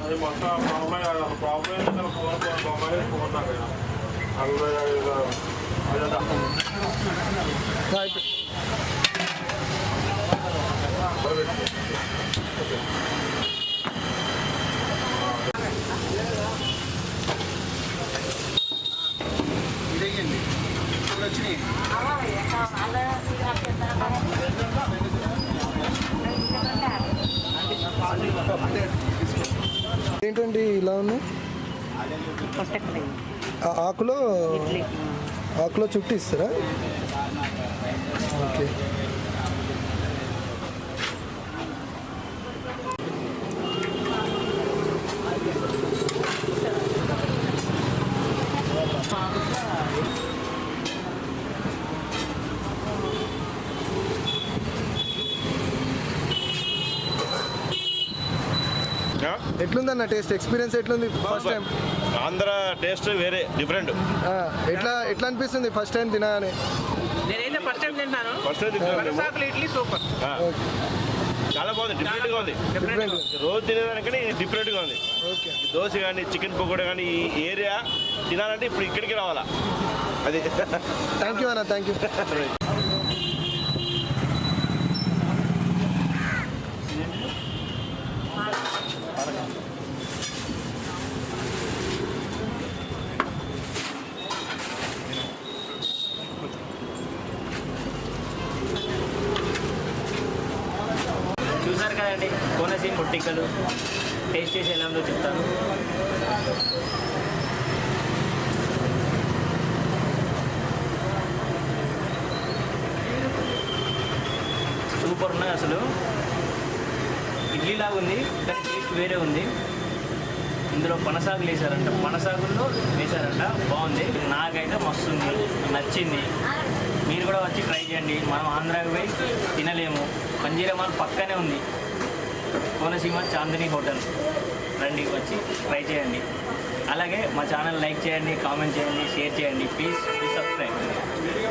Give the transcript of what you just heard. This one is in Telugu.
అది మొత్తం ప్రాబ్లం ఫోన్ ఇదేయండి వచ్చినాయి ఏంటండి ఇలా ఉన్నాయి? ఆకులో చుట్టూ ఇస్తారా? ఓకే. ఎట్లుందన్న టేస్ట్ ఎక్స్పీరియన్స్ ఎట్లుంది? ఫస్ట్ టైం ఆంధ్ర టేస్ట్ వేరే డిఫరెంట్. ఎట్లా అనిపిస్తుంది ఫస్ట్ టైం తినగానే? నేనైతే ఫస్ట్ టైం తింటాను. ఇడ్లీ సూపర్, చాలా బాగుంది, డిఫరెంట్గా ఉంది. రోజు తినేదానికని డిఫరెంట్గా ఉంది. దోశ కానీ చికెన్ పకోడా కానీ ఈ ఏరియా తినాలంటే ఇప్పుడు ఇక్కడికి రావాలా. అది థ్యాంక్ యూ అన్న, థ్యాంక్ యూ. చూసారు కదండి కోనసీమ పొట్టిక్కలు. టేస్ట్ చేసి ఎలా ఉందో చెప్తాను. సూపర్ ఉన్నాయి అసలు. ఇడ్లీలాగా ఉంది కానీ టేస్ట్ వేరే ఉంది. ఇందులో పనసాగులు వేసారంట, పనసాగుల్లో వేసారంట. బాగుంది, నాకైతే మస్తు ఉంది, నచ్చింది. మీరు కూడా వచ్చి ట్రై చేయండి. మనం ఆంధ్రాకి పోయి తినలేము. మంజీరా మాల్ పక్కనే ఉంది, కోనసీమ చాందిని హోటల్. రండి, వచ్చి ట్రై చేయండి. అలాగే మా ఛానల్ లైక్ చేయండి, కామెంట్ చేయండి, షేర్ చేయండి. Please subscribe.